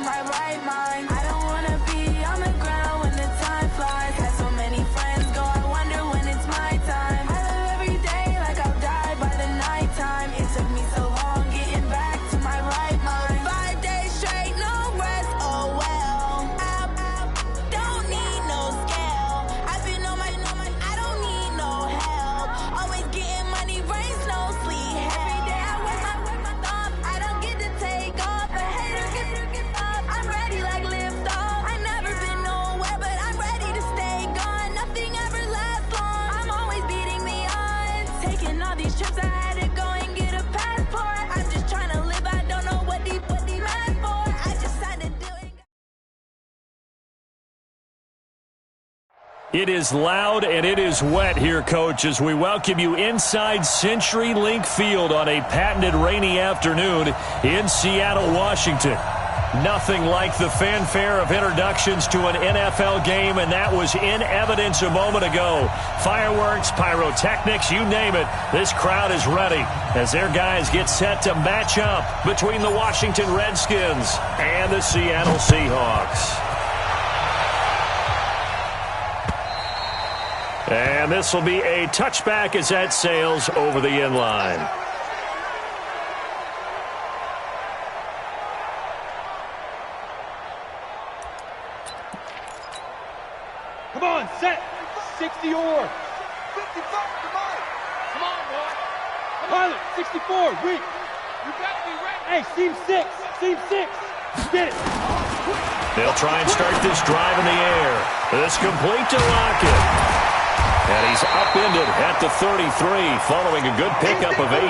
my right mind. I don't wanna be on the ground when the time flies. Had so many friends go, I wonder when it's my time. I live every day like I'll die by the nighttime. It took me so long getting back to my right mind. 5 days straight, no rest, oh well. Don't need no scale. I've been on my, I don't need no help. Always getting money, rains, no sleep. Every day I work my thumb. I don't get to take off. A hater get off. I'm ready like lift off. I never been nowhere, but I'm ready to stay gone. Nothing ever lasts long. I'm always beating the odds. Taking all these trips, I had to go and get a passport. I'm just trying to live. I don't know what deep mad for. I just had to do it. It is loud and it is wet here, Coach, as we welcome you inside CenturyLink Field on a patented rainy afternoon in Seattle, Washington. Nothing like the fanfare of introductions to an NFL game, and that was in evidence a moment ago. Fireworks, pyrotechnics, you name it. This crowd is ready as their guys get set to match up between the Washington Redskins and the Seattle Seahawks. And this will be a touchback as that sails over the end line. Come on, set. 60 or. 55, come on. Come on, boy. Pilot, 64, weak. You better be ready. Hey, seam 6. Seam 6. Get it. They'll try and start this drive in the air. This complete to Lockett. And he's upended at the 33, following a good pickup of 8.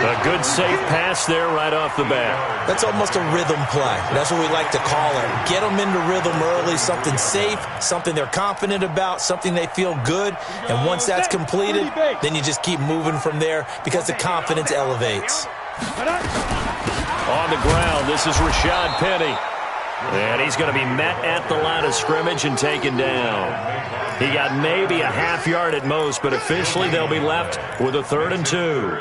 A good safe pass there right off the bat. That's almost a rhythm play. That's what we like to call it. Get them into rhythm early, something safe, something they're confident about, something they feel good. And once that's completed, then you just keep moving from there because the confidence elevates. On the ground, this is Rashad Penny. And he's going to be met at the line of scrimmage and taken down. He got maybe a half yard at most, but officially they'll be left with a 3rd and 2.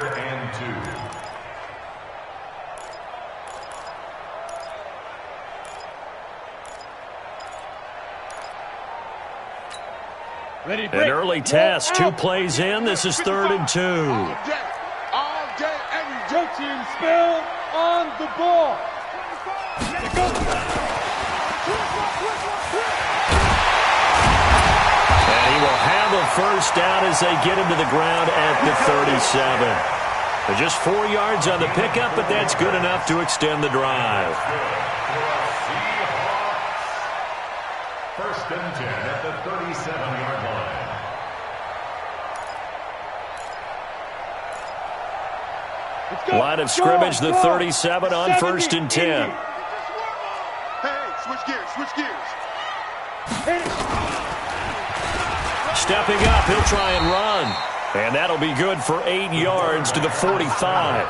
An early test, 2 plays in. This is 3rd and 2. All day, every Your team spell on the ball. And he will have a first down as they get him to the ground at the 37. Just 4 yards on the pickup, but that's good enough to extend the drive. First and 10 at the 37-yard line. Line of scrimmage, the 37 on 1st and 10. Hey, switch gears, switch gears. Stepping up, he'll try and run. And that'll be good for 8 yards to the 45.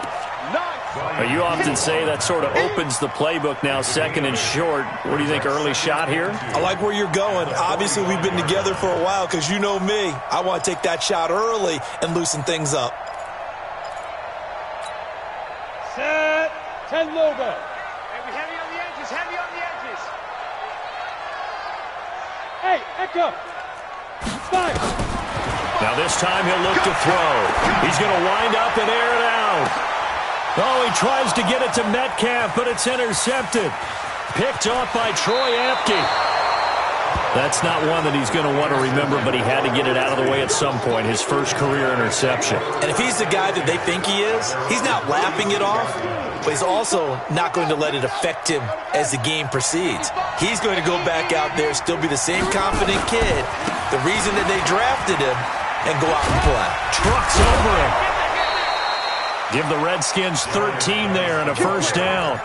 You often say that sort of opens the playbook now, 2nd and short. What do you think, early shot here? I like where you're going. Obviously, we've been together for a while because you know me. I want to take that shot early and loosen things up. Set. 10 logo. Hey, heavy on the edges, heavy on the edges. Hey, Echo. 5. Now this time he'll look to throw. He's going to wind up and air it out. Oh, he tries to get it to Metcalf, but it's intercepted. Picked off by Troy Apke. That's not one that he's going to want to remember, but he had to get it out of the way at some point, his first career interception. And if he's the guy that they think he is, he's not laughing it off, but he's also not going to let it affect him as the game proceeds. He's going to go back out there, still be the same confident kid, the reason that they drafted him, and go out and play. Trucks over him. Give the Redskins 13 there and a first down.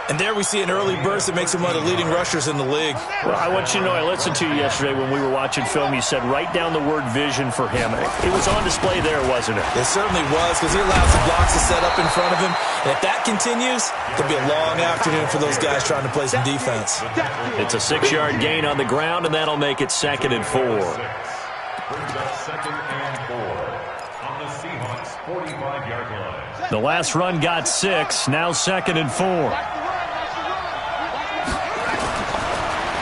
And there we see an early burst that makes him one of the leading rushers in the league. Well, I want you to know, I listened to you yesterday when we were watching film. You said write down the word vision for him. It was on display there, wasn't it? It certainly was, because he allows the blocks to set up in front of him. And if that continues, there'll be a long afternoon for those guys trying to play some defense. It's a 6-yard gain on the ground, and that'll make it 2nd and 4. Brings up 2nd and 4 on the Seahawks 45-yard line. The last run got 6, now 2nd and 4.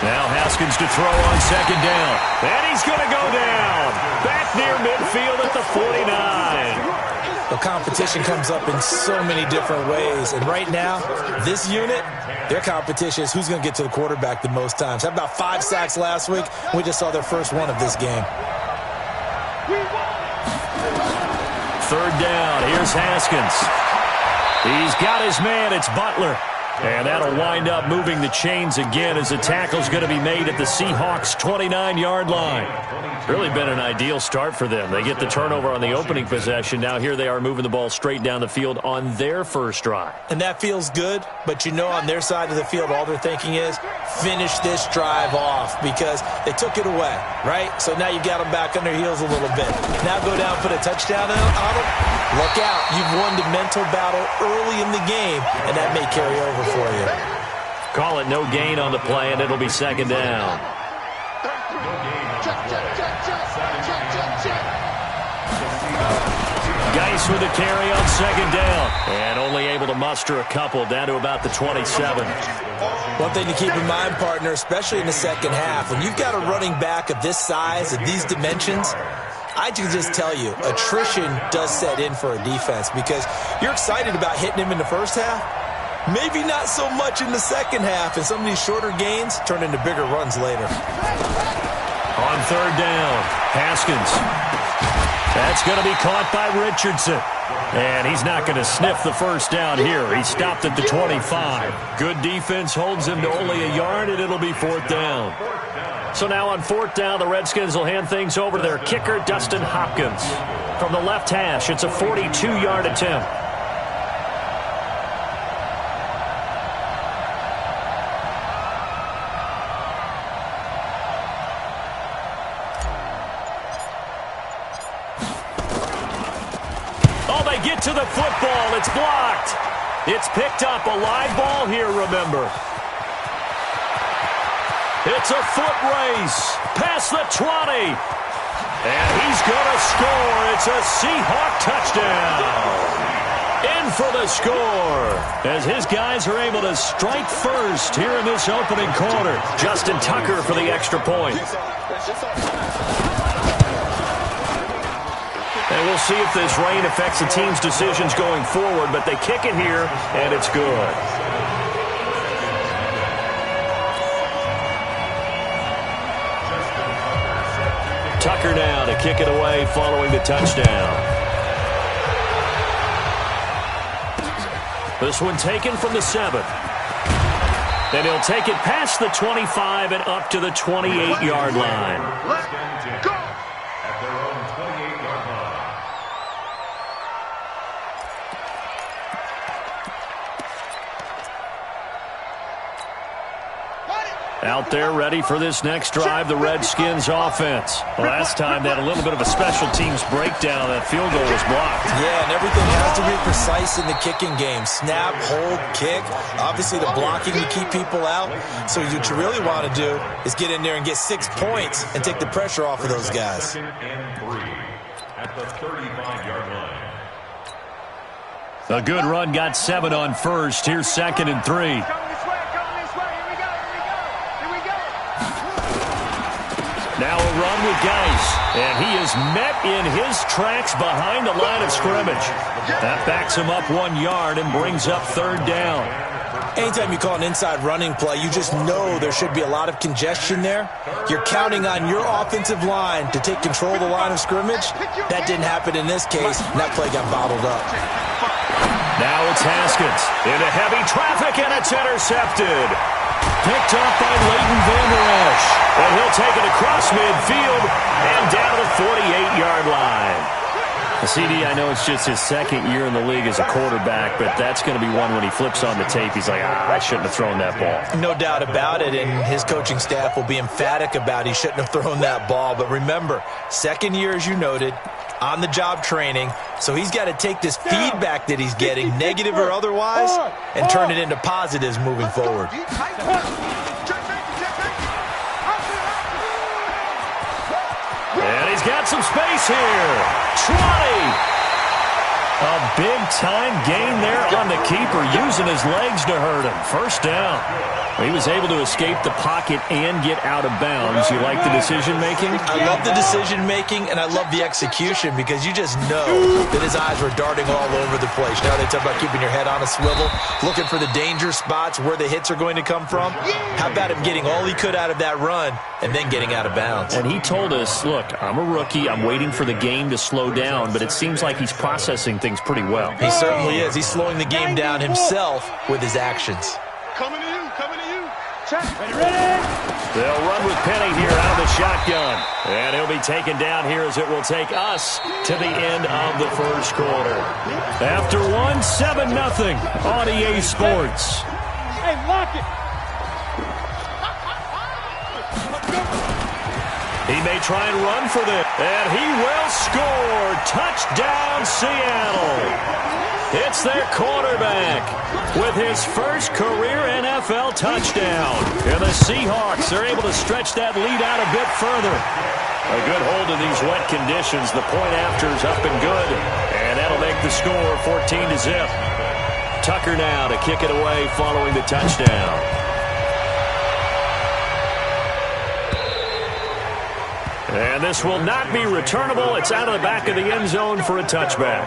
Now Haskins to throw on second down. And he's going to go down. Back near midfield at the 49. The competition comes up in so many different ways. And right now, this unit, their competition is who's going to get to the quarterback the most times. Had about 5 sacks last week. We just saw their first one of this game. Third down. Here's Haskins. He's got his man. It's Butler. And that'll wind up moving the chains again as the tackle's going to be made at the Seahawks' 29-yard line. Really been an ideal start for them. They get the turnover on the opening possession. Now here they are moving the ball straight down the field on their first drive. And that feels good, but you know on their side of the field all they're thinking is finish this drive off because they took it away, right? So now you got them back on their heels a little bit. Now go down, put a touchdown on them. Look out. You've won the mental battle early in the game, and that may carry over for you. Call it no gain on the play, and it'll be second down. Geis with a carry on second down. And only able to muster a couple down to about the 27. One thing to keep in mind, partner, especially in the second half, when you've got a running back of this size, of these dimensions, I can just tell you, attrition does set in for a defense because you're excited about hitting him in the first half. Maybe not so much in the second half, and some of these shorter gains turn into bigger runs later. On third down, Haskins. That's going to be caught by Richardson. And he's not going to sniff the first down here. He stopped at the 25. Good defense holds him to only a yard, and it'll be fourth down. So now on fourth down, the Redskins will hand things over to their kicker, Dustin Hopkins. From the left hash, it's a 42-yard attempt. Oh, they get to the football. It's blocked. It's picked up. A live ball here, remember. It's a foot race past the 20. And he's going to score. It's a Seahawk touchdown. In for the score as his guys are able to strike first here in this opening quarter. Justin Tucker for the extra point. And we'll see if this rain affects the team's decisions going forward, but they kick it here, and it's good. Tucker now to kick it away following the touchdown. This one taken from the 7. Then he'll take it past the 25 and up to the 28-yard line. Let's go! At their own 28-yard line. Out there ready for this next drive, the Redskins offense. Last time they had a little bit of a special teams breakdown. That field goal was blocked. Yeah, and everything has to be precise in the kicking game. Snap, hold, kick. Obviously the blocking to keep people out. So what you really want to do is get in there and get 6 points and take the pressure off of those guys. 2nd and 3 at the 35-yard line. A good run got 7 on first. Here's 2nd and 3. Now a run with Geis, and he is met in his tracks behind the line of scrimmage. That backs him up 1 yard and brings up third down. Anytime you call an inside running play, you just know there should be a lot of congestion there. You're counting on your offensive line to take control of the line of scrimmage. That didn't happen in this case, and that play got bottled up. Now it's Haskins into heavy traffic, and it's intercepted. Picked up by Leighton Vander Esch. And he'll take it across midfield and down to the 48-yard line. CD, I know it's just his 2nd year in the league as a quarterback, but that's going to be one when he flips on the tape. He's like, I shouldn't have thrown that ball. No doubt about it, and his coaching staff will be emphatic about he shouldn't have thrown that ball. But remember, 2nd year, as you noted, on-the-job training, so he's got to take this feedback that he's getting, negative or otherwise, and turn it into positives moving forward. And he's got some space here. 20. A big-time gain there on the keeper, using his legs to hurt him. First down. He was able to escape the pocket and get out of bounds. You like the decision-making? I love the decision-making, and I love the execution because you just know that his eyes were darting all over the place. Now they talk about keeping your head on a swivel, looking for the danger spots where the hits are going to come from. How about him getting all he could out of that run and then getting out of bounds? And he told us, look, I'm a rookie. I'm waiting for the game to slow down, but it seems like he's processing things pretty well. He certainly is. He's slowing the game down himself with his actions. Coming to you, coming to you. Check. Ready? They'll run with Penny here out of the shotgun. And he'll be taken down here as it will take us to the end of the first quarter. After 1, 7-0 on EA Sports. Hey, lock it. He may try and run for this, and he will score. Touchdown, Seattle. It's their quarterback with his first career NFL touchdown. And the Seahawks are able to stretch that lead out a bit further. A good hold in these wet conditions. The point after is up and good, and that'll make the score 14-0. Tucker now to kick it away following the touchdown. And this will not be returnable. It's out of the back of the end zone for a touchback.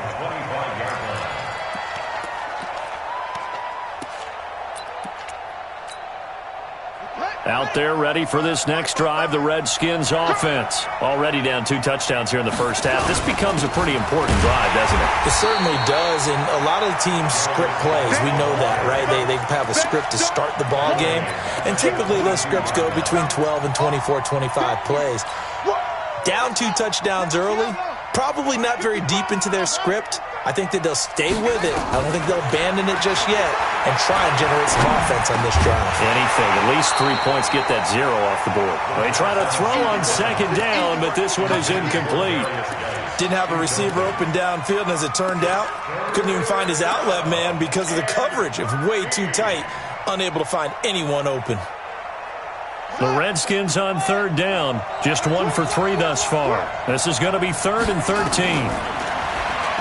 Out there ready for this next drive, the Redskins offense. Already down 2 touchdowns here in the first half. This becomes a pretty important drive, doesn't it? It certainly does, and a lot of the teams script plays. We know that, right? They have a script to start the ball game, and typically those scripts go between 12 and 24, 25 plays. Down 2 touchdowns early, probably not very deep into their script. I think that they'll stay with it. I don't think they'll abandon it just yet and try and generate some offense on this drive. Anything. At least 3 points get that 0 off the board. They try to throw on second down, but this one is incomplete. Didn't have a receiver open downfield, and as it turned out, couldn't even find his outlet man because of the coverage. It was way too tight, unable to find anyone open. The Redskins on third down. Just 1 for 3 thus far. This is going to be 3rd and 13.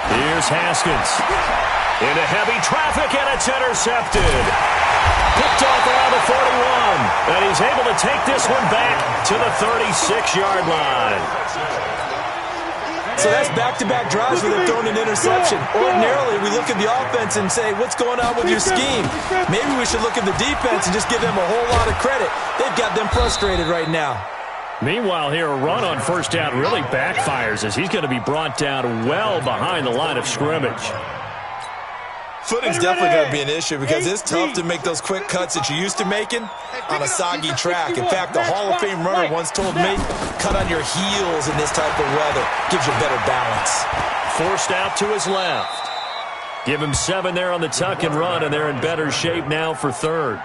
Here's Haskins. Into heavy traffic, and it's intercepted. Picked off around the 41. And he's able to take this one back to the 36-yard line. So that's back-to-back drives where they've thrown an interception. Ordinarily, we look at the offense and say, what's going on with your scheme? Maybe we should look at the defense and just give them a whole lot of credit. They've got them frustrated right now. Meanwhile, here, a run on first down really backfires as he's going to be brought down well behind the line of scrimmage. Footing's definitely going to be an issue because it's tough to make those quick cuts that you're used to making on a soggy track. In fact, a Hall of Fame runner once told me, cut on your heels in this type of weather. Gives you better balance. Forced out to his left. Give him 7 there on the tuck and run, and they're in better shape now for third.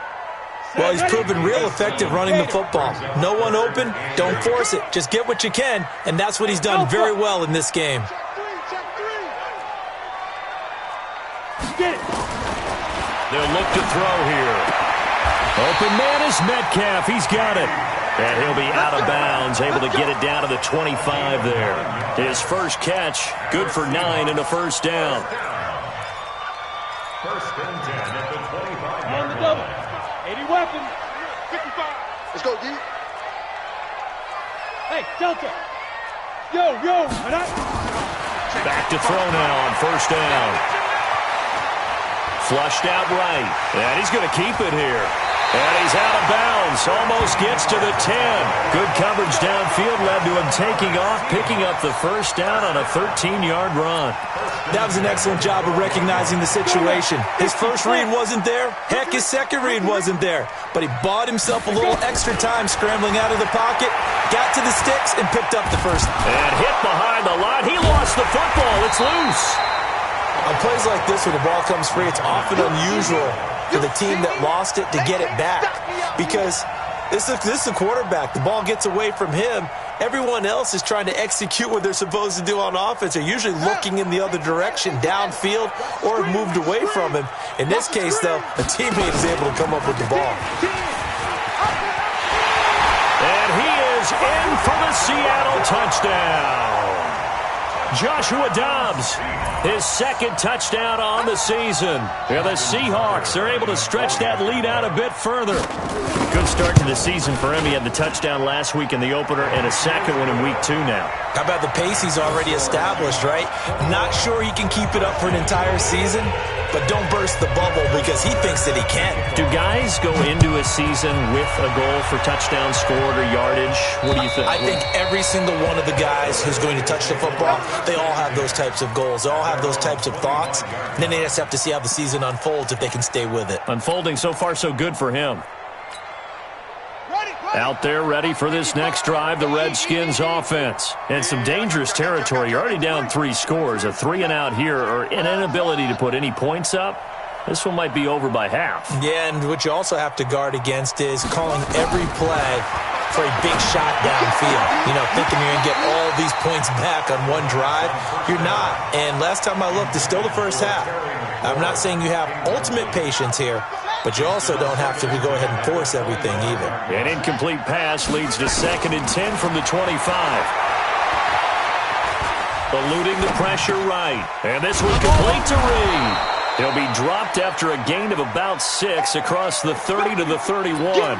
Well, he's proven real effective running the football. No one open, don't force it. Just get what you can, and that's what he's done very well in this game. Get it. They'll look to throw here. Open man is Metcalf. He's got it. And he'll be out of bounds, able to get it down to the 25 there. His first catch, good for 9 and a first down. First and 10 at the 25. On the double. 80 weapon. 55. Let's go, D. Hey, Delta. Yo. Back to throw now on first down. Flushed out right. And he's going to keep it here. And he's out of bounds. Almost gets to the 10. Good coverage downfield led to him taking off, picking up the first down on a 13-yard run. That was an excellent job of recognizing the situation. His first read wasn't there. Heck, his second read wasn't there. But he bought himself a little extra time scrambling out of the pocket, got to the sticks, and picked up the first. And hit behind the line. He lost the football. It's loose. On plays like this where the ball comes free, it's often unusual for the team that lost it to get it back. Because this is a quarterback. The ball gets away from him. Everyone else is trying to execute what they're supposed to do on offense. They're usually looking in the other direction, downfield, or have moved away from him. In this case, though, a teammate is able to come up with the ball. And he is in for the Seattle touchdown. Joshua Dobbs, his second touchdown on the season. Yeah, the Seahawks are able to stretch that lead out a bit further. Good start to the season for him. He had the touchdown last week in the opener and a second one in week 2 now. How about the pace he's already established, right? Not sure he can keep it up for an entire season, but don't burst the bubble because he thinks that he can. Do guys go into a season with a goal for touchdown scored or yardage? What do you think? I think every single one of the guys who's going to touch the football, they all have those types of goals. They all have those types of thoughts. And then they just have to see how the season unfolds if they can stay with it. Unfolding so far so good for him. Out there ready for this next drive, the Redskins offense. And some dangerous territory. You're already down 3 scores. A 3 and out here, or an inability to put any points up. This one might be over by half. Yeah, and what you also have to guard against is calling every play for a big shot downfield. You know, thinking you're going to get all these points back on one drive. You're not. And last time I looked, it's still the first half. I'm not saying you have ultimate patience here, but you also don't have to go ahead and force everything either. An incomplete pass leads to 2nd and 10 from the 25. Eluding the pressure right. And this one complete to Reed. He'll be dropped after a gain of about 6 across the 30 to the 31.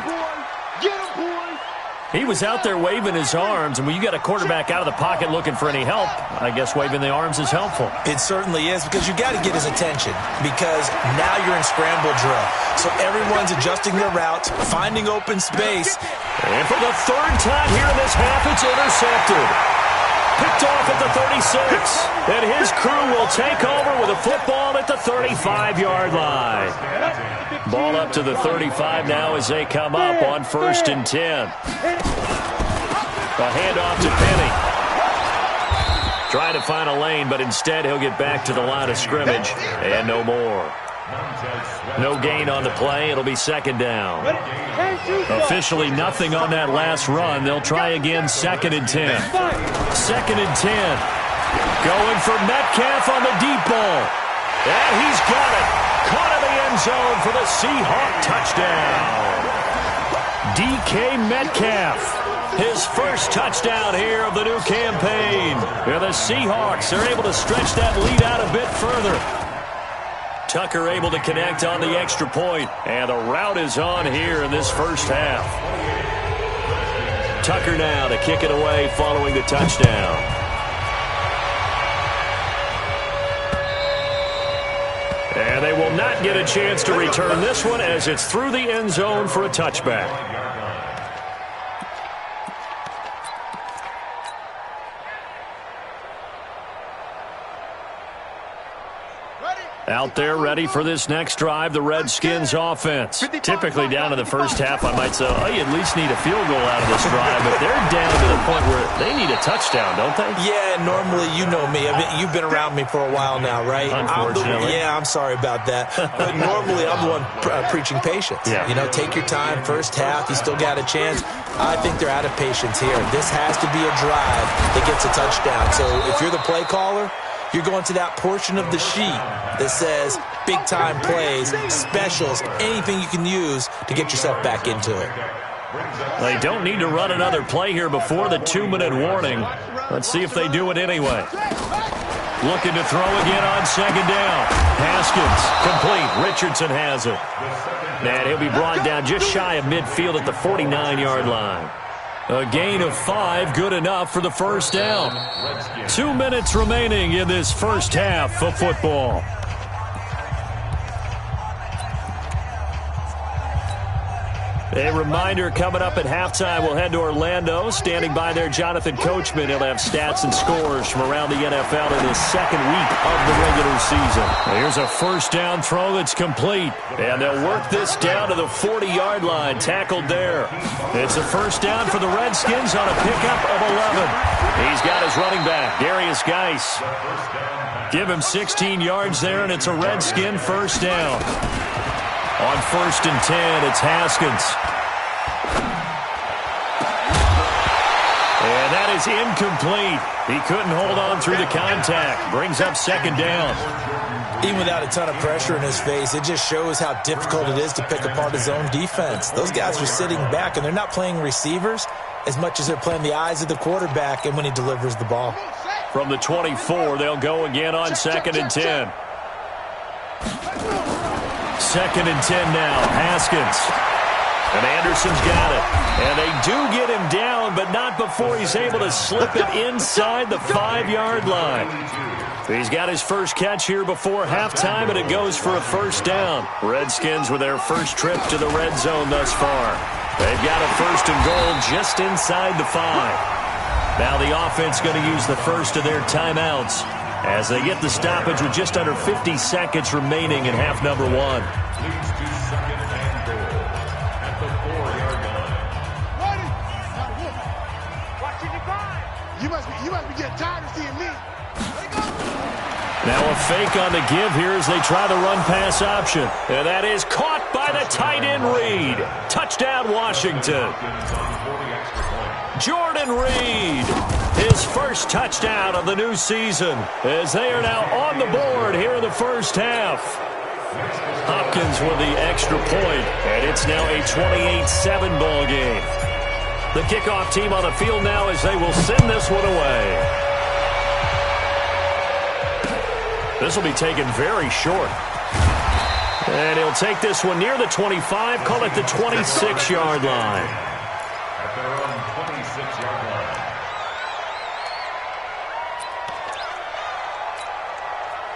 He was out there waving his arms, and when you got a quarterback out of the pocket looking for any help, I guess waving the arms is helpful. It certainly is, because you got to get his attention, because now you're in scramble drill. So everyone's adjusting their routes, finding open space. And for the 3rd time here in this half, it's intercepted. Picked off at the 36. And his crew will take over with a football at the 35-yard line. Ball up to the 35 now as they come up on 1st and 10. A handoff to Penny. Trying to find a lane, but instead he'll get back to the line of scrimmage. And no more. No gain on the play. It'll be 2nd down. Officially nothing on that last run. They'll try again 2nd and 10. 2nd and 10. Going for Metcalf on the deep ball. And he's got it. Caught in the end zone for the Seahawk touchdown. DK Metcalf. His first touchdown here of the new campaign. The Seahawks are able to stretch that lead out a bit further. Tucker able to connect on the extra point. And the route is on here in this first half. Tucker now to kick it away following the touchdown. And they will not get a chance to return this one as it's through the end zone for a touchback. Out there ready for this next drive, the Redskins offense. Typically down to the first half, I might say, oh, you at least need a field goal out of this drive, but they're down to the point where they need a touchdown, don't they? Yeah, normally, you know me. I mean, you've been around me for a while now, right? Unfortunately. I'm sorry about that. But normally, I'm the one preaching patience. Yeah. You know, take your time, first half, you still got a chance. I think they're out of patience here. This has to be a drive that gets a touchdown. So if you're the play caller, you're going to that portion of the sheet that says big-time plays, specials, anything you can use to get yourself back into it. They don't need to run another play here before the 2-minute warning. Let's see if they do it anyway. Looking to throw again on 2nd down. Haskins, complete. Richardson has it. And he'll be brought down just shy of midfield at the 49-yard line. A gain of 5, good enough for the first down. 2 minutes remaining in this first half of football. A reminder, coming up at halftime, we'll head to Orlando. Standing by there, Jonathan Coachman. He'll have stats and scores from around the NFL in his 2nd week of the regular season. Here's a first down throw that's complete. And they'll work this down to the 40-yard line. Tackled there. It's a first down for the Redskins on a pickup of 11. He's got his running back, Darius Geis. Give him 16 yards there, and it's a Redskin first down. On 1st and 10, it's Haskins. And that is incomplete. He couldn't hold on through the contact. Brings up 2nd down. Even without a ton of pressure in his face, it just shows how difficult it is to pick apart his own defense. Those guys are sitting back, and they're not playing receivers as much as they're playing the eyes of the quarterback and when he delivers the ball. From the 24, they'll go again on 2nd and 10. 2nd and 10 now. Haskins. And Anderson's got it. And they do get him down, but not before he's able to slip it inside the 5-yard line. He's got his first catch here before halftime, and it goes for a first down. Redskins with their first trip to the red zone thus far. They've got a 1st and goal just inside the 5. Now the offense going to use the first of their timeouts as they get the stoppage with just under 50 seconds remaining in half number 1. Leads to 2nd and goal at the 4-yard line. Watching the grind. You must be getting tired of seeing me. Now a fake on the give here as they try the run-pass option. And that is caught by the tight end Reed. Touchdown, Washington. Jordan Reed, his first touchdown of the new season, as they are now on the board here in the first half. Hopkins with the extra point, and it's now a 28-7 ball game. The kickoff team on the field now as they will send this one away. This will be taken very short. And he'll take this one near the 25, call it the 26-yard line. At their own 26-yard line.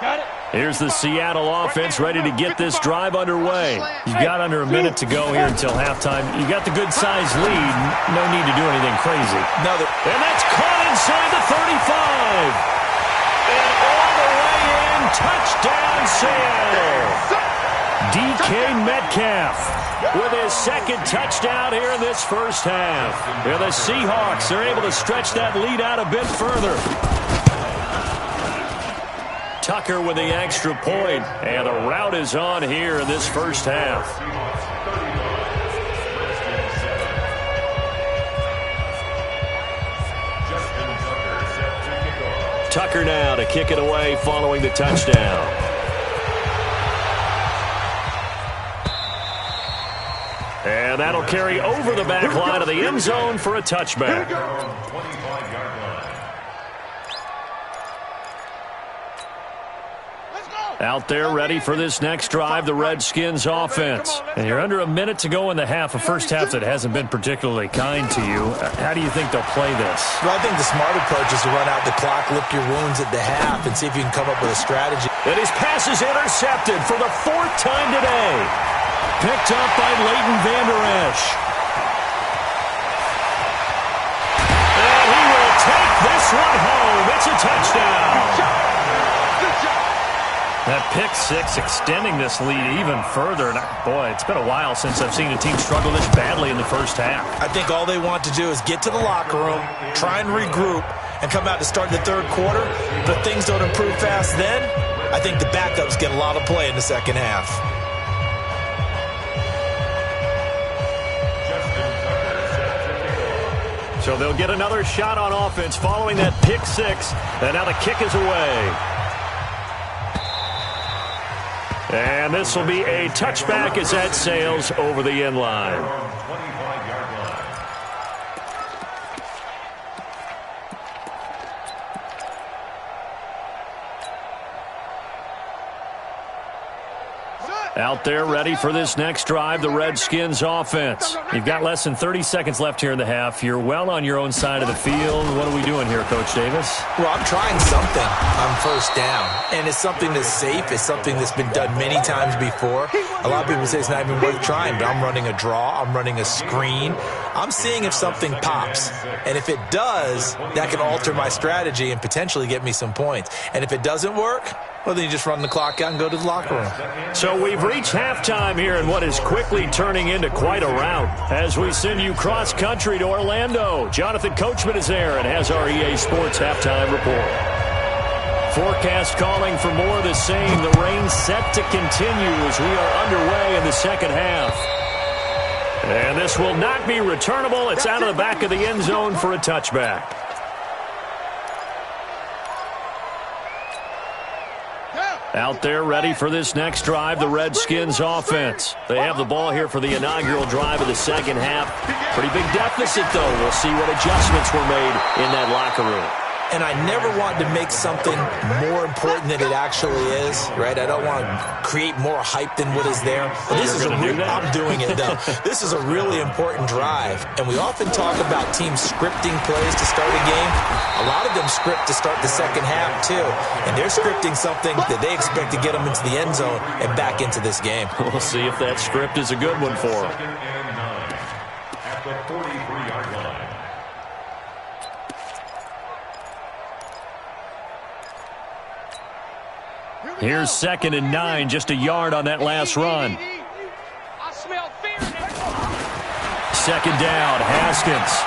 Got it. Here's the Seattle offense ready to get this drive underway. You've got under a minute to go here until halftime. You've got the good-sized lead. No need to do anything crazy. And that's caught inside the 35. And all the way in, touchdown Seattle. DK Metcalf with his second touchdown here in this first half. And the Seahawks are able to stretch that lead out a bit further. Tucker with the extra point, and the route is on here in this first half. Tucker now to kick it away following the touchdown. And that'll carry over the back line of the end zone for a touchback. Out there ready for this next drive, the Redskins offense. And you're under a minute to go in the half, a first half that hasn't been particularly kind to you. How do you think they'll play this? Well, I think the smart approach is to run out the clock, lick your wounds at the half, and see if you can come up with a strategy. And his pass is intercepted for the 4th time today. Picked up by Leighton Vander Esch. And he will take this one home. It's a touchdown. That pick six extending this lead even further. And boy, it's been a while since I've seen a team struggle this badly in the first half. I think all they want to do is get to the locker room, try and regroup, and come out to start the third quarter. But things don't improve fast then. I think the backups get a lot of play in the second half. So they'll get another shot on offense following that pick six. And now the kick is away. And this will be a touchback as that sails over the end line. Out there ready for this next drive, the Redskins offense. You've got less than 30 seconds left here in the half. You're well on your own side of the field. What are we doing here, Coach Davis? Well, I'm trying something on first down, and it's something that's safe. It's something that's been done many times before. A lot of people say it's not even worth trying, but I'm running a draw. I'm running a screen. I'm seeing if something pops, and if it does, that can alter my strategy and potentially get me some points. And if it doesn't work, well, then you just run the clock out and go to the locker room. So we've reached halftime here in what is quickly turning into quite a rout as we send you cross-country to Orlando. Jonathan Coachman is there and has our EA Sports halftime report. Forecast calling for more of the same. The rain set to continue as we are underway in the second half. And this will not be returnable. It's out of the back of the end zone for a touchback. Out there ready for this next drive, the Redskins offense. They have the ball here for the inaugural drive of the second half. Pretty big deficit, though. We'll see what adjustments were made in that locker room. and I never want to make something more important than it actually is, right? I don't want to create more hype than what is there. But this is I'm doing it, though. This is a really important drive, and we often talk about teams scripting plays to start a game. A lot of them script to start the second half, too, and they're scripting something that they expect to get them into the end zone and back into this game. We'll see if that script is a good one for them. Second and 9 at the 43-yard line. Here's 2nd and 9, just a yard on that last run. Second down, Haskins.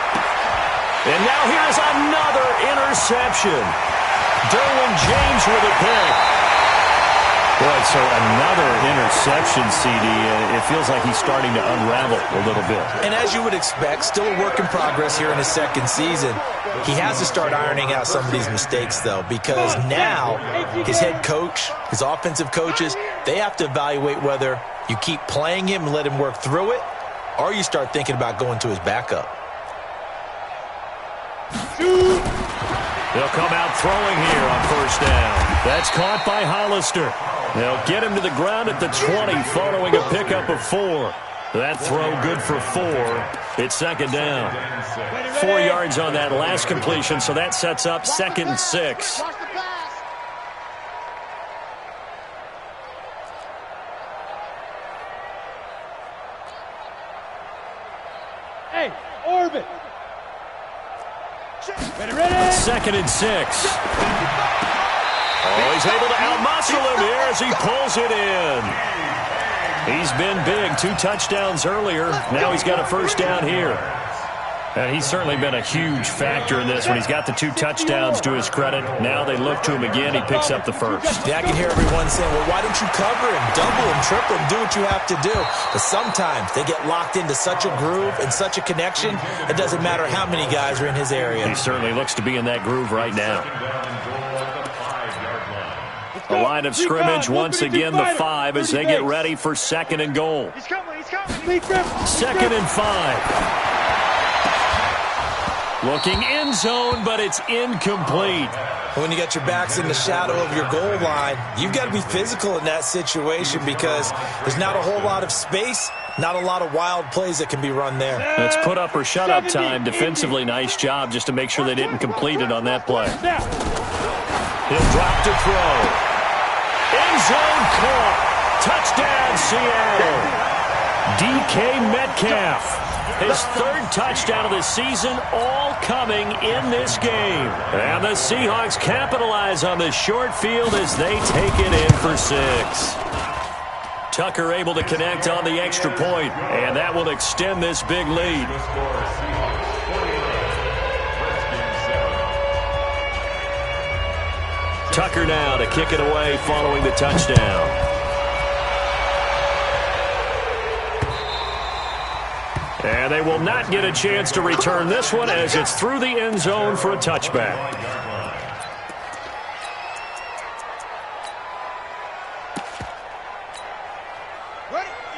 And now here's another interception. Derwin James with a pick. Boy, so another interception, CD. It feels like he's starting to unravel a little bit. And as you would expect, still a work in progress here in his second season. He has to start ironing out some of these mistakes, though, because now his head coach, his offensive coaches, they have to evaluate whether you keep playing him and let him work through it, or you start thinking about going to his backup. They'll come out throwing here on first down. That's caught by Hollister. They'll get him to the ground at the 20 following a pickup of 4. That throw good for 4. It's second down. 4 yards on that last completion, so that sets up 2nd and 6. Hey, orbit. Ready. 2nd and 6. Oh, he's able to outmuscle him here as he pulls it in. He's been big. 2 touchdowns earlier. Now he's got a first down here. And he's certainly been a huge factor in this when he's got the 2 touchdowns to his credit. Now they look to him again. He picks up the first. Yeah, I can hear everyone saying, well, why don't you cover him, double him, triple him, do what you have to do. But sometimes they get locked into such a groove and such a connection, it doesn't matter how many guys are in his area. He certainly looks to be in that groove right now. The line of scrimmage once again the 5 as they get ready for 2nd and goal. He's coming. 2nd and 5. Looking end zone, but it's incomplete. When you got your backs in the shadow of your goal line, you've got to be physical in that situation because there's not a whole lot of space, not a lot of wild plays that can be run there. It's put up or shut up time. Defensively, nice job just to make sure they didn't complete it on that play. He'll drop to throw. End zone caught. Touchdown, Seattle. DK Metcalf. His 3rd touchdown of the season, all coming in this game. And the Seahawks capitalize on the short field as they take it in for 6. Tucker able to connect on the extra point, and that will extend this big lead. Tucker now to kick it away following the touchdown. And they will not get a chance to return this one as it's through the end zone for a touchback.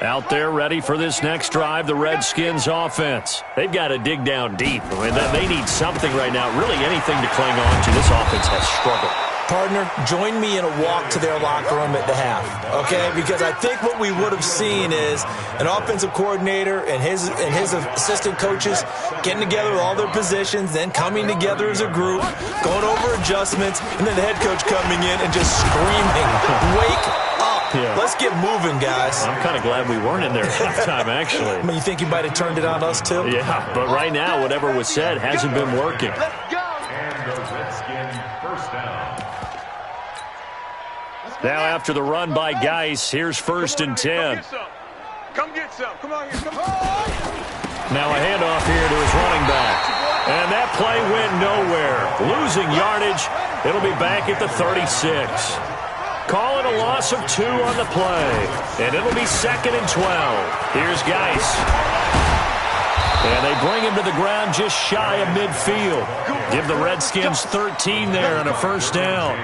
Out there ready for this next drive, the Redskins offense. They've got to dig down deep. I mean, they need something right now, really anything to cling on to. This offense has struggled. Partner, join me in a walk to their locker room at the half, okay? Because I think what we would have seen is an offensive coordinator and his assistant coaches getting together with all their positions, then coming together as a group, going over adjustments, and then the head coach coming in and just screaming, wake up. Yeah. Let's get moving, guys. I'm kind of glad we weren't in there at halftime, actually. I mean, you think you might have turned it on us, too? Yeah, but right now, whatever was said hasn't been working. Let's go. And the Redskins first down. Now after the run by Geis, here's 1st and 10. Come get some. Come on here. Come on. Now a handoff here to his running back. And that play went nowhere. Losing yardage. It'll be back at the 36. Call it a loss of 2 on the play. And it'll be 2nd and 12. Here's Geis. And they bring him to the ground just shy of midfield. Give the Redskins 13 there on a first down.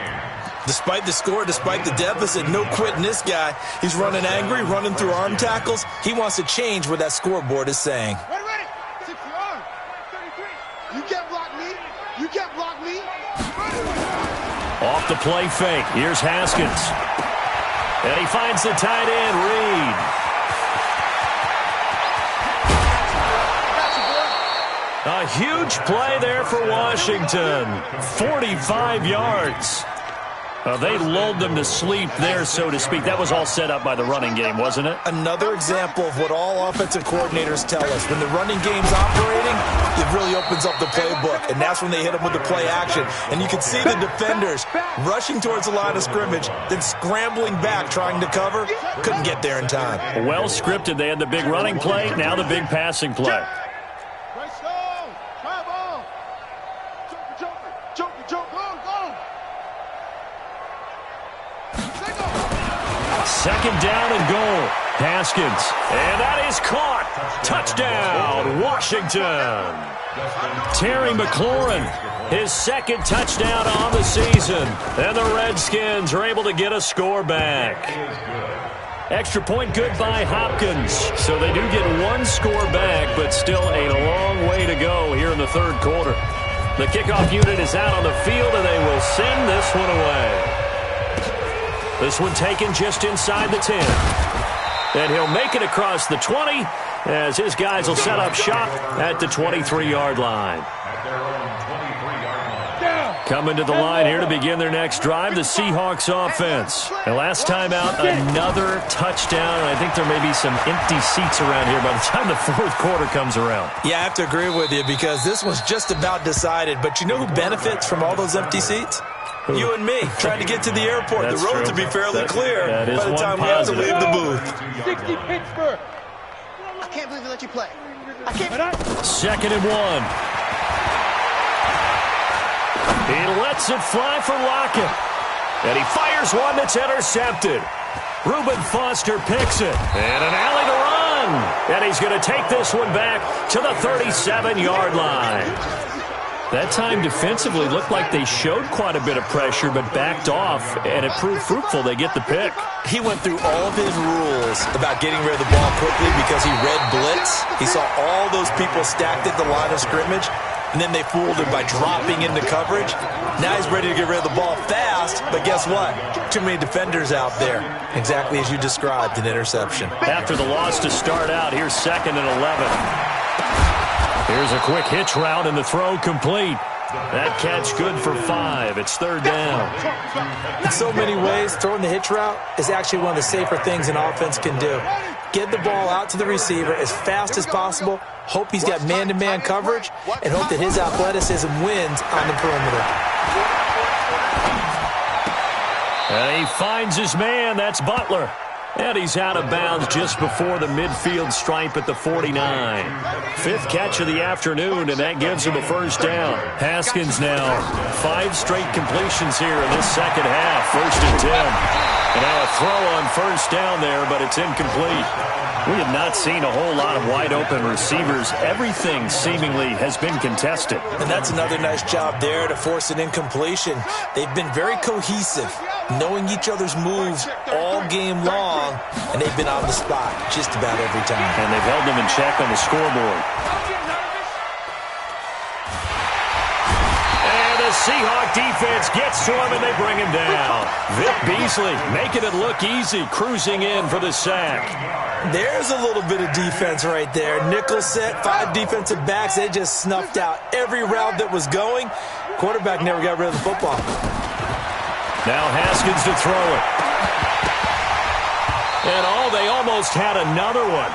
Despite the score, despite the deficit, no quitting this guy. He's running angry, running through arm tackles. He wants to change what that scoreboard is saying. Ready. 60 arm. 33. You can't block me. You can't block me. Off the play fake. Here's Haskins. And he finds the tight end, Reed. A huge play there for Washington. 45 yards. They lulled them to sleep there, so to speak. That was all set up by the running game, wasn't it? Another example of what all offensive coordinators tell us. When the running game's operating, it really opens up the playbook, and that's when they hit them with the play action. And you can see the defenders rushing towards the line of scrimmage, then scrambling back, trying to cover. Couldn't get there in time. Well scripted. They had the big running play, now the big passing play. Second down and goal. Haskins. And that is caught. Touchdown, Washington. Terry McLaurin, his second touchdown on the season. And the Redskins are able to get a score back. Extra point good by Hopkins. So they do get one score back, but still a long way to go here in the third quarter. The kickoff unit is out on the field, and they will send this one away. This one taken just inside the 10. And he'll make it across the 20 as his guys will set up shop at the 23-yard line. Coming to the line here to begin their next drive, the Seahawks offense. And last time out, another touchdown. I think there may be some empty seats around here by the time the fourth quarter comes around. Yeah, I have to agree with you because this was just about decided. But you know who benefits from all those empty seats? You and me, trying to get to the airport. That's the roads true. will be fairly clear by the time we have to leave the booth. 60 Pittsburgh. I can't believe they let you play. I can't. Second and 1. He lets it fly for Lockett. And he fires one that's intercepted. Reuben Foster picks it. And an alley to run. And he's going to take this one back to the 37-yard line. That time defensively looked like they showed quite a bit of pressure but backed off, and it proved fruitful. They get the pick. He went through all of his rules about getting rid of the ball quickly because he read blitz. He saw all those people stacked at the line of scrimmage, and then they fooled him by dropping into coverage. Now he's ready to get rid of the ball fast, but guess what? Too many defenders out there. Exactly as you described, an interception. After the loss to start out, here's second and 11. Here's a quick hitch route, and the throw complete. That catch good for 5. It's third down. In so many ways, throwing the hitch route is actually one of the safer things an offense can do. Get the ball out to the receiver as fast as possible, hope he's got man-to-man coverage, and hope that his athleticism wins on the perimeter. And he finds his man. That's Butler. And he's out of bounds just before the midfield stripe at the 49. Fifth catch of the afternoon, and that gives him a first down. Haskins now 5 straight completions here in this second half. First and 10. And now a throw on first down there, but it's incomplete. We have not seen a whole lot of wide-open receivers. Everything seemingly has been contested. And that's another nice job there to force an incompletion. They've been very cohesive, knowing each other's moves all game long, and they've been on the spot just about every time. And they've held them in check on the scoreboard. And the Seahawk defense gets to him, and they bring him down. Vic Beasley making it look easy, cruising in for the sack. There's a little bit of defense right there. Nickel set, 5 defensive backs. They just snuffed out every route that was going. Quarterback never got rid of the football. Now Haskins to throw it. And they almost had another one.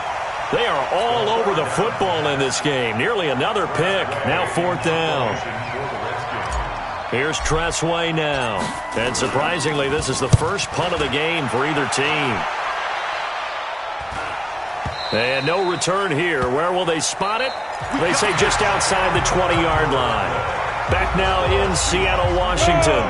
They are all over the football in this game. Nearly another pick. Now fourth down. Here's Tressway now. And surprisingly, this is the first punt of the game for either team. And no return here. Where will they spot it? They say just outside the 20-yard line. Back now in Seattle, Washington.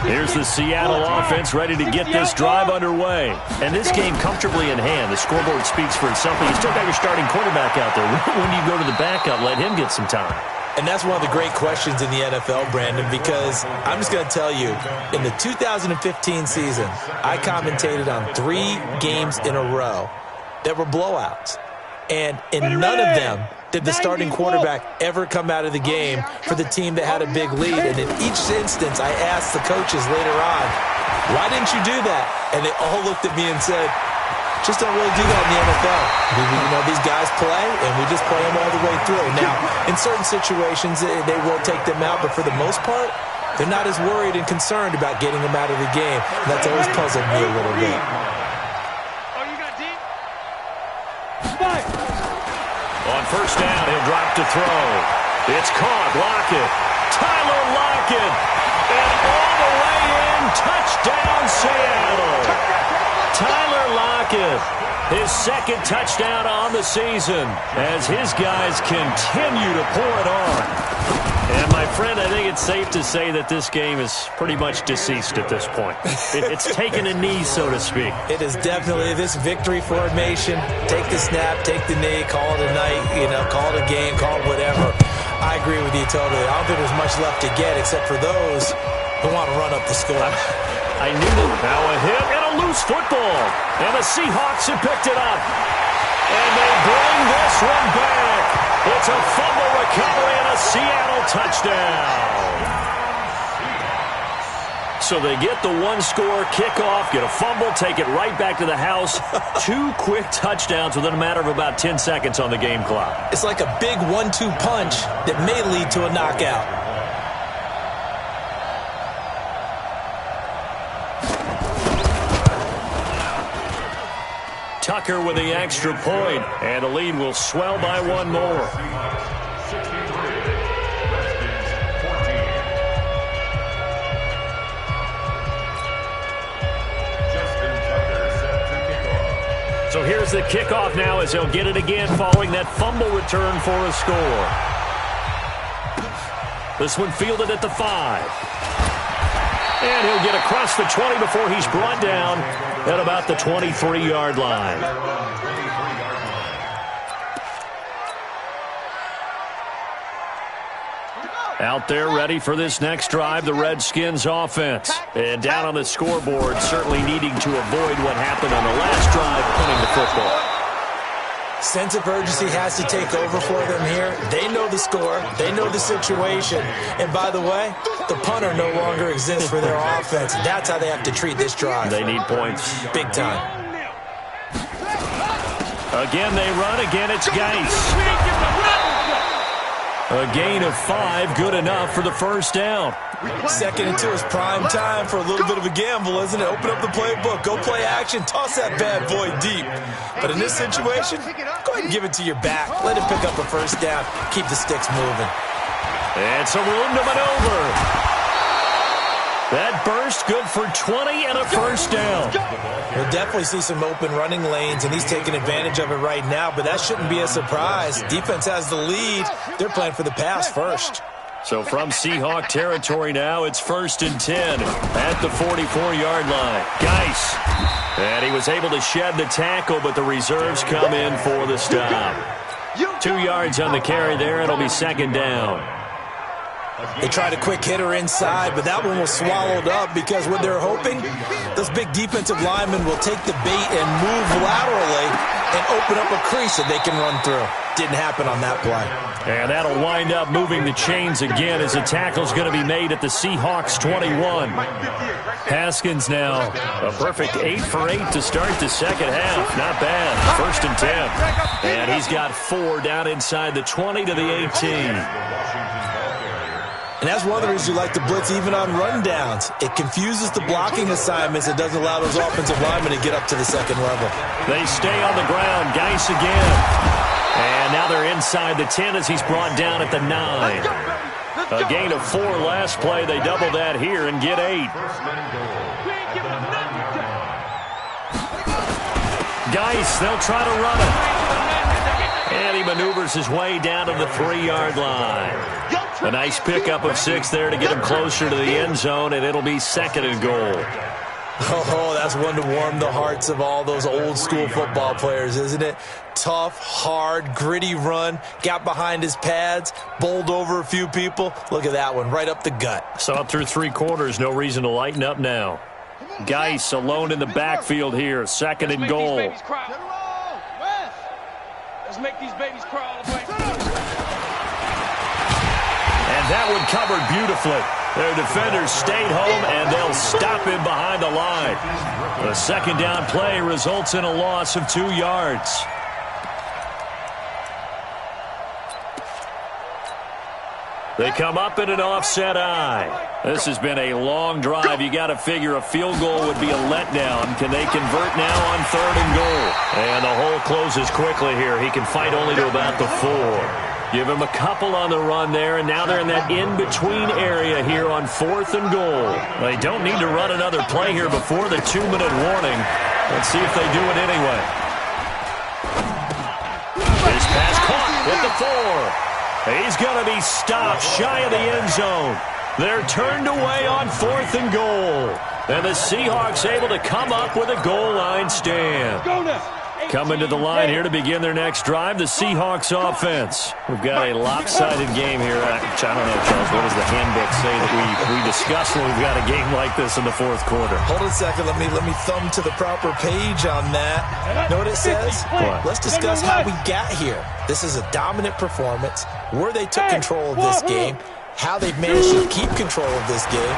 Here's the Seattle offense ready to get this drive underway. And this game comfortably in hand. The scoreboard speaks for itself. But you still got your starting quarterback out there. When do you go to the backup? Let him get some time. And that's one of the great questions in the NFL, Brandon, because I'm just going to tell you, in the 2015 season, I commentated on 3 games in a row that were blowouts. And in none of them did the starting quarterback ever come out of the game for the team that had a big lead. And in each instance, I asked the coaches later on, why didn't you do that? And they all looked at me and said, just don't really do that in the NFL. You know, these guys play, and we just play them all the way through. Now, in certain situations, they will take them out, but for the most part, they're not as worried and concerned about getting them out of the game. And that's always puzzled me a little bit. On first down, he'll drop to throw. It's caught. Lockett. Tyler Lockett. And all the way in. Touchdown, Seattle. Tyler Lockett. His second touchdown on the season as his guys continue to pour it on. And, my friend, I think it's safe to say that this game is pretty much deceased at this point. It's taken a knee, so to speak. It is definitely this victory formation. Take the snap, take the knee, call it a night, call it a game, call it whatever. I agree with you totally. I don't think there's much left to get except for those who want to run up the score. I knew that. Now a hit and a loose football. And the Seahawks have picked it up. And they bring this one back. It's a fumble recovery and a Seattle touchdown. So they get the one-score kickoff, get a fumble, take it right back to the house. 2 quick touchdowns within a matter of about 10 seconds on the game clock. It's like a big 1-2 punch that may lead to a knockout. Tucker with the extra point, and the lead will swell by one more. So here's the kickoff now as he'll get it again following that fumble return for a score. This one fielded at the 5. And he'll get across the 20 before he's brought down at about the 23-yard line. Out there ready for this next drive, the Redskins offense. And down on the scoreboard, certainly needing to avoid what happened on the last drive, punting the football. Sense of urgency has to take over for them here. They know the score. They know the situation. And by the way, the punter no longer exists for their offense. That's how they have to treat this drive. They need points. Big time. Again, they run. Again, it's Geis. A gain of 5, good enough for the first down. 2nd and 2 is prime time for a little bit of a gamble, isn't it? Open up the playbook, go play action, toss that bad boy deep. But in this situation, go ahead and give it to your back. Let it pick up a first down. Keep the sticks moving. And some room to maneuver. That burst good for 20 and a first down. We'll definitely see some open running lanes, and he's taking advantage of it right now, but that shouldn't be a surprise. Defense has the lead. They're playing for the pass first. So from Seahawk territory now, it's 1st and 10 at the 44-yard line. Geis. And he was able to shed the tackle, but the reserves come in for the stop. 2 yards on the carry there. It'll be 2nd down. They tried a quick hitter inside, but that one was swallowed up because what they're hoping, those big defensive linemen will take the bait and move laterally and open up a crease that they can run through. Didn't happen on that play. And that'll wind up moving the chains again as the tackle's going to be made at the Seahawks 21. Haskins now a perfect 8 for 8 to start the second half. Not bad. 1st and 10. And he's got 4 down inside the 20 to the 18. And that's one of the reasons you like to blitz even on rundowns. It confuses the blocking assignments. It doesn't allow those offensive linemen to get up to the second level. They stay on the ground. Geis again. And now they're inside the 10 as he's brought down at the 9. A gain of 4 last play. They double that here and get 8. Geis, they'll try to run it. And he maneuvers his way down to the 3-yard line. A nice pickup of 6 there to get him closer to the end zone, and it'll be 2nd and goal. Oh, that's one to warm the hearts of all those old-school football players, isn't it? Tough, hard, gritty run, got behind his pads, bowled over a few people. Look at that one, right up the gut. Saw it through 3 quarters, no reason to lighten up now. Geis alone in the backfield here, 2nd and goal. Let's make these babies cry all the way. And that one covered beautifully. Their defenders stayed home, and they'll stop him behind the line. The second down play results in a loss of 2 yards. They come up in an offset eye. This has been a long drive. You got to figure a field goal would be a letdown. Can they convert now on 3rd and goal? And the hole closes quickly here. He can fight only to about the 4. Give him a couple on the run there, and now they're in that in-between area here on 4th and goal. They don't need to run another play here before the 2-minute warning. Let's see if they do it anyway. His pass caught with the 4. He's going to be stopped shy of the end zone. They're turned away on 4th and goal. And the Seahawks able to come up with a goal line stand. Coming to the line here to begin their next drive, the Seahawks offense. We've got a lopsided game here. I don't know, Charles, what does the handbook say that we discuss when we've got a game like this in the 4th quarter? Hold on a second. Let me thumb to the proper page on that. Know what it says? What? Let's discuss how we got here. This is a dominant performance, where they took control of this game, how they've managed to keep control of this game,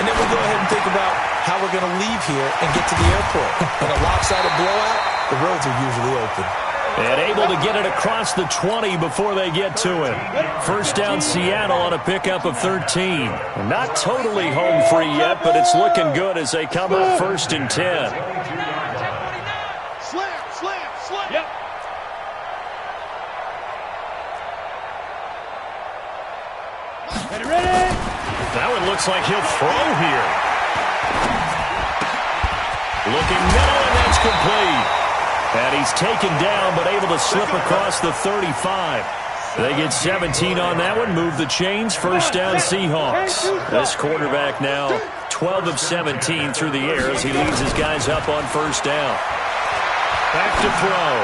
and then we'll go ahead and think about how we're going to leave here and get to the airport. In a lopsided blowout, the roads are usually open. And able to get it across the 20 before they get to it. First down Seattle on a pickup of 13. Not totally home free yet, but it's looking good as they come up 1st and 10. Slam. Yep. Ready? That one looks like he'll throw here. Looking middle, and that's complete. And he's taken down, but able to slip across the 35. They get 17 on that one, move the chains, first down Seahawks. This quarterback now 12 of 17 through the air as he leads his guys up on first down. Back to throw.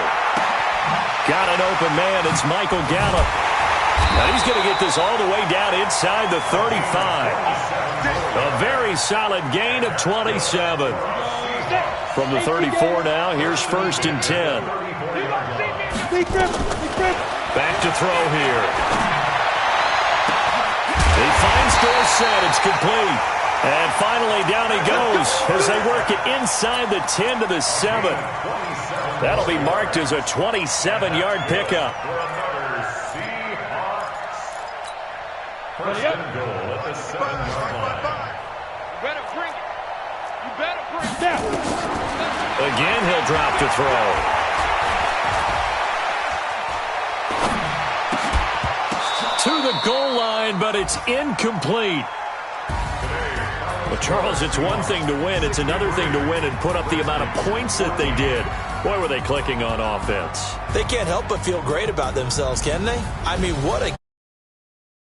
Got an open man, it's Michael Gallup. Now he's going to get this all the way down inside the 35. A very solid gain of 27. From the 34 now, here's 1st and 10. Back to throw here. He finds Dorsett. It's complete. And finally down he goes as they work it inside the 10 to the 7. That'll be marked as a 27-yard pickup. First and goal at the 7-yard line. You better bring it. You better bring it down. Again, he'll drop to throw. To the goal line, but it's incomplete. Well, Charles, it's one thing to win. It's another thing to win and put up the amount of points that they did. Boy, were they clicking on offense. They can't help but feel great about themselves, can they? I mean, what a